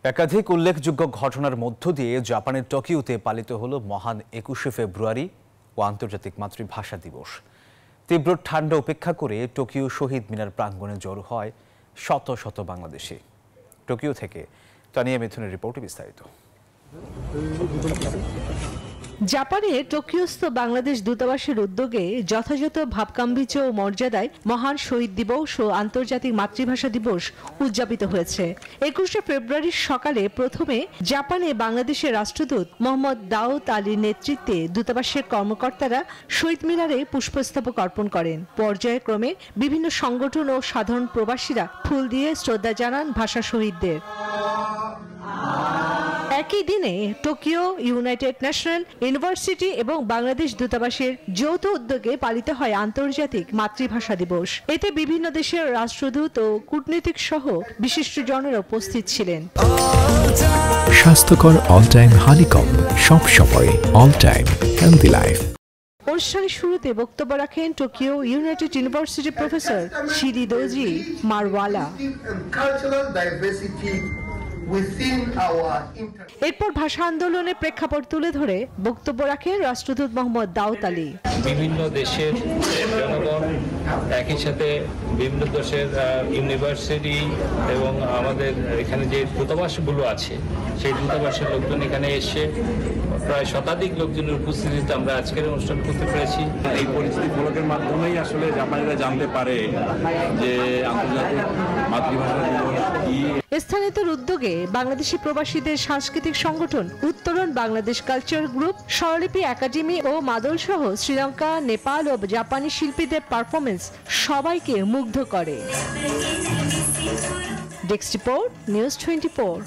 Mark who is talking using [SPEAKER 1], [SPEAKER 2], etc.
[SPEAKER 1] একাধিক উল্লেখযোগ্য ঘটনার মধ্য দিয়ে জাপানের টোকিওতে পালিত হলো মহান ২১শে ফেব্রুয়ারি ও আন্তর্জাতিক মাতৃভাষা দিবস। তীব্র ঠান্ডা উপেক্ষা করে টোকিও শহীদ মিনার প্রাঙ্গণে জড়ো হয় শত শত বাংলাদেশি। টোকিও থেকে তানিয়া মিথুনের রিপোর্টে বিস্তারিত।
[SPEAKER 2] জাপানে টোকিওস্থ বাংলাদেশ দূতাবাসের উদ্যোগে যথাযথ ভাবগাম্ভীর্য ও মর্যাদায় মহান শহীদ দিবস ও আন্তর্জাতিক মাতৃভাষা দিবস উদযাপিত হয়েছে। ২১শে ফেব্রুয়ারির সকালে প্রথমে জাপানে বাংলাদেশের রাষ্ট্রদূত মোহাম্মদ দাউদ আলীর নেতৃত্বে দূতাবাসের কর্মকর্তারা শহীদ মিনারে পুষ্পস্তবক অর্পণ করেন। পর্যায়ক্রমে বিভিন্ন সংগঠন ও সাধারণ প্রবাসীরা ফুল দিয়ে শ্রদ্ধা জানান ভাষা শহীদদের। একই দিনে টোকিও, ইউনাইটেড ন্যাশনাল ইউনিভার্সিটি এবং বাংলাদেশ দূতাবাসের যৌথ উদ্যোগে পালিত হয় আন্তর্জাতিক মাতৃভাষা দিবস। এতে বিভিন্ন দেশের রাষ্ট্রদূত ও কূটনীতিক সহ বিশিষ্টজনেরা উপস্থিত ছিলেন।
[SPEAKER 3] স্বাস্থ্যকর অল টাইম হানিকম, সব সময় অল টাইম হেলদি লাইফ।
[SPEAKER 2] অনুষ্ঠানের শুরুতে বক্তব্য রাখেন টোকিও ইউনাইটেড ইউনিভার্সিটির প্রফেসর শিরিদোজি মারওয়ালা। এরপর ভাষা আন্দোলনের প্রেক্ষাপট তুলে ধরে বক্তব্য রাখেন রাষ্ট্রদূত মোহাম্মদ দাউদ আলী।
[SPEAKER 4] বিভিন্ন দেশের জনগণ একই সাথে বিভিন্ন দেশের ইউনিভার্সিটি এবং আমাদের এখানে যে দূতাবাসগুলো আছে সেই দূতাবাসের লোকজন এখানে এসে প্রায় শতাধিক লোকজনের উপস্থিতিতে আমরা আজকের অনুষ্ঠান করতে পেরেছি।
[SPEAKER 5] এই পরিচিতি ফলকের মাধ্যমেই আসলে জাপানিরা জানতে পারে যে আন্তর্জাতিক মাতৃভাষা দিবস কি।
[SPEAKER 2] স্থানীয়দের উদ্যোগে বাংলাদেশি প্রবাসীদের সাংস্কৃতিক সংগঠন উত্তরণ বাংলাদেশ কালচার গ্রুপ, স্বরলিপি একাডেমি ও মাদল সহ শ্রীলঙ্কা, নেপাল ও জাপানি শিল্পীদের পারফরমেন্স সবাইকে মুগ্ধ করে। Desk report, news 24।